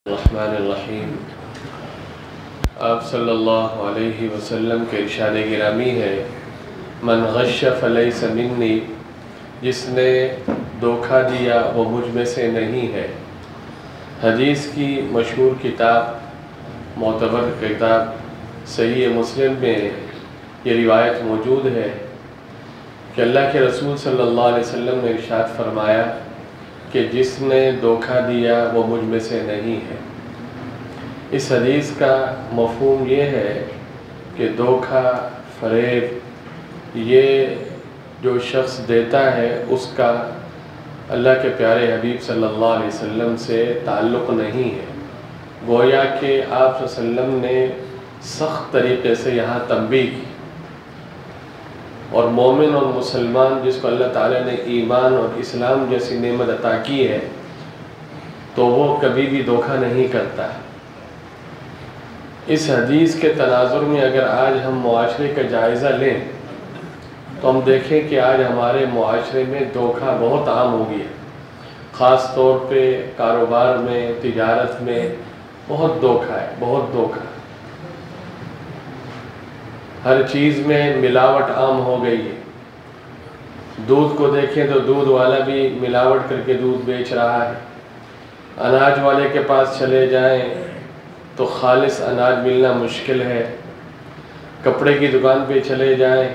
الرحمن الرحیم۔ آپ صلی اللہ علیہ وسلم کے ارشاد گرامی ہے، من غش فلیس منی، جس نے دھوکہ دیا وہ مجھ میں سے نہیں ہے۔ حدیث کی مشہور کتاب، معتبر کتاب صحیح مسلم میں یہ روایت موجود ہے کہ اللہ کے رسول صلی اللہ علیہ وسلم نے ارشاد فرمایا کہ جس نے دھوکہ دیا وہ مجھ میں سے نہیں ہے۔ اس حدیث کا مفہوم یہ ہے کہ دھوکہ، فریب، یہ جو شخص دیتا ہے اس کا اللہ کے پیارے حبیب صلی اللہ علیہ وسلم سے تعلق نہیں ہے۔ گویا کہ آپ صلی اللہ علیہ وسلم نے سخت طریقے سے یہاں تنبیہ کی، اور مومن اور مسلمان جس کو اللہ تعالیٰ نے ایمان اور اسلام جیسی نعمت عطا کی ہے تو وہ کبھی بھی دھوکہ نہیں کرتا ہے۔ اس حدیث کے تناظر میں اگر آج ہم معاشرے کا جائزہ لیں تو ہم دیکھیں کہ آج ہمارے معاشرے میں دھوکہ بہت عام ہو گیا، خاص طور پہ کاروبار میں، تجارت میں بہت دھوکہ ہے، بہت دھوکہ۔ ہر چیز میں ملاوٹ عام ہو گئی ہے۔ دودھ کو دیکھیں تو دودھ والا بھی ملاوٹ کر کے دودھ بیچ رہا ہے، اناج والے کے پاس چلے جائیں تو خالص اناج ملنا مشکل ہے، کپڑے کی دکان پہ چلے جائیں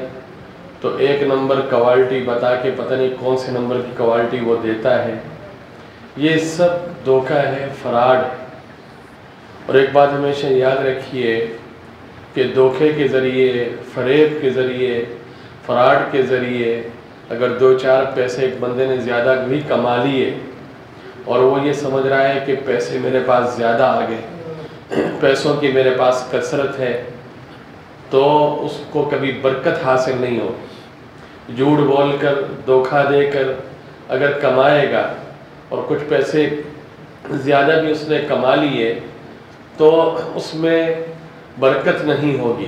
تو ایک نمبر کوالٹی بتا کے پتہ نہیں کون سے نمبر کی کوالٹی وہ دیتا ہے۔ یہ سب دھوکہ ہے، فراڈ ہے۔ اور ایک بات ہمیشہ یاد رکھیے کہ دھوکے کے ذریعے، فریب کے ذریعے، فراڈ کے ذریعے اگر دو چار پیسے ایک بندے نے زیادہ بھی کما لیے اور وہ یہ سمجھ رہا ہے کہ پیسے میرے پاس زیادہ آ گئے، پیسوں کی میرے پاس کثرت ہے، تو اس کو کبھی برکت حاصل نہیں ہو۔ جھوٹ بول کر، دھوکہ دے کر اگر کمائے گا اور کچھ پیسے زیادہ بھی اس نے کما لیے تو اس میں برکت نہیں ہوگی۔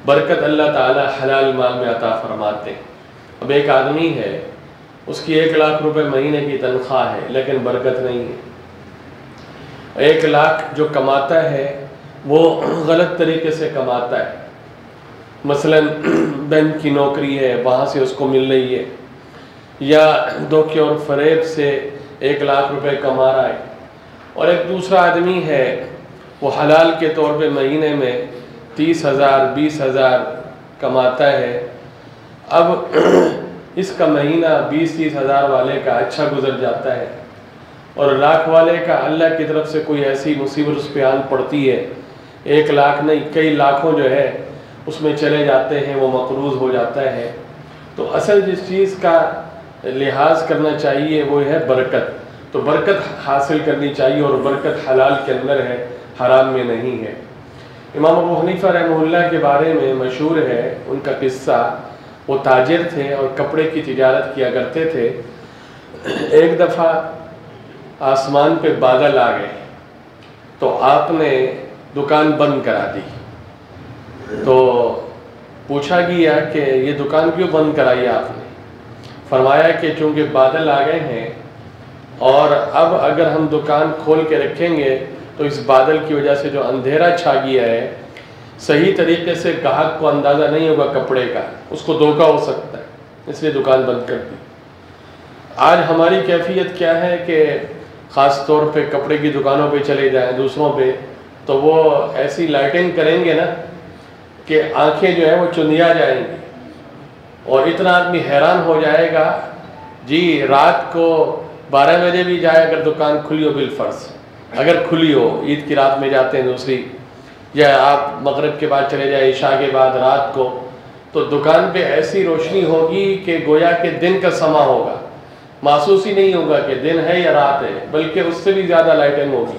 برکت اللہ تعالی حلال مال میں عطا فرماتے ہیں۔ اب ایک آدمی ہے، اس کی 1,00,000 روپے مہینے کی تنخواہ ہے لیکن برکت نہیں ہے۔ 1,00,000 جو کماتا ہے وہ غلط طریقے سے کماتا ہے، مثلا بینک کی نوکری ہے، وہاں سے اس کو مل رہی ہے، یا دھوکے اور فریب سے 1,00,000 روپے کما رہا ہے۔ اور ایک دوسرا آدمی ہے، وہ حلال کے طور پہ مہینے میں 30,000 20,000 کماتا ہے۔ اب اس کا مہینہ 20-30 ہزار والے کا اچھا گزر جاتا ہے، اور 1,00,000 والے کا اللہ کی طرف سے کوئی ایسی مصیبت اس پہ آن پڑتی ہے، 1,00,000 نہیں کئی لاکھوں جو ہے اس میں چلے جاتے ہیں، وہ مقروض ہو جاتا ہے۔ تو اصل جس چیز کا لحاظ کرنا چاہیے وہ ہے برکت، تو برکت حاصل کرنی چاہیے، اور برکت حلال کے اندر ہے، حرام میں نہیں ہے۔ امام ابو حنیفہ رحمہ اللہ کے بارے میں مشہور ہے ان کا قصہ، وہ تاجر تھے اور کپڑے کی تجارت کیا کرتے تھے۔ ایک دفعہ آسمان پہ بادل آ گئے تو آپ نے دکان بند کرا دی۔ تو پوچھا گیا کہ یہ دکان کیوں بند کرائی آپ نے؟ فرمایا کہ چونکہ بادل آ گئے ہیں اور اب اگر ہم دکان کھول کے رکھیں گے تو اس بادل کی وجہ سے جو اندھیرا چھا گیا ہے، صحیح طریقے سے گاہک کو اندازہ نہیں ہوگا کپڑے کا، اس کو دھوکہ ہو سکتا ہے، اس لیے دکان بند کر دی۔ آج ہماری کیفیت کیا ہے کہ خاص طور پہ کپڑے کی دکانوں پہ چلے جائیں دوسروں پہ، تو وہ ایسی لائٹنگ کریں گے نا کہ آنکھیں جو ہیں وہ چندیا جائیں گی، اور اتنا آدمی حیران ہو جائے گا۔ جی رات کو 12 بجے بھی جائے اگر دکان کھلی ہو، بالفرض اگر کھلی ہو، عید کی رات میں جاتے ہیں دوسری، یا آپ مغرب کے بعد چلے جائیں عشاء کے بعد رات کو، تو دکان پہ ایسی روشنی ہوگی کہ گویا کہ دن کا سما ہوگا، محسوس ہی نہیں ہوگا کہ دن ہے یا رات ہے، بلکہ اس سے بھی زیادہ لائٹنگ ہوگی۔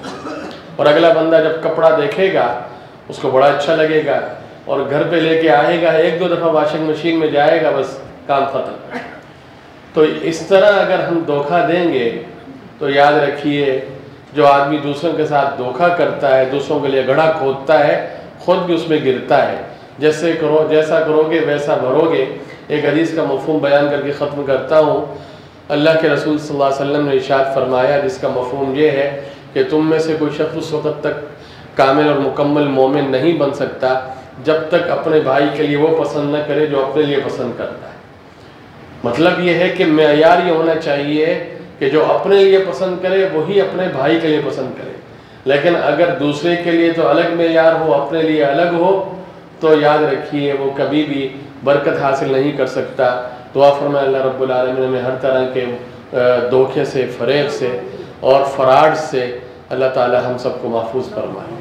اور اگلا بندہ جب کپڑا دیکھے گا اس کو بڑا اچھا لگے گا، اور گھر پہ لے کے آئے گا، 1-2 دفعہ واشنگ مشین میں جائے گا، بس کام ختم۔ تو اس طرح اگر ہم دھوکہ دیں گے تو یاد رکھیے، جو آدمی دوسروں کے ساتھ دھوکہ کرتا ہے، دوسروں کے لیے گڑھا کھودتا ہے، خود بھی اس میں گرتا ہے۔ جیسا کرو گے ویسا بھرو گے۔ ایک حدیث کا مفہوم بیان کر کے ختم کرتا ہوں۔ اللہ کے رسول صلی اللہ علیہ وسلم نے ارشاد فرمایا، جس کا مفہوم یہ ہے کہ تم میں سے کوئی شخص اس وقت تک کامل اور مکمل مومن نہیں بن سکتا جب تک اپنے بھائی کے لیے وہ پسند نہ کرے جو اپنے لیے پسند کرتا ہے۔ مطلب یہ ہے کہ معیار یہ ہونا چاہیے کہ جو اپنے لیے پسند کرے وہی اپنے بھائی کے لیے پسند کرے، لیکن اگر دوسرے کے لیے تو الگ معیار ہو، اپنے لیے الگ ہو، تو یاد رکھیے وہ کبھی بھی برکت حاصل نہیں کر سکتا۔ دعا فرمائے اللہ رب العالمین میں ہر طرح کے دھوکے سے، فریب سے اور فراڈ سے اللہ تعالی ہم سب کو محفوظ فرمائے۔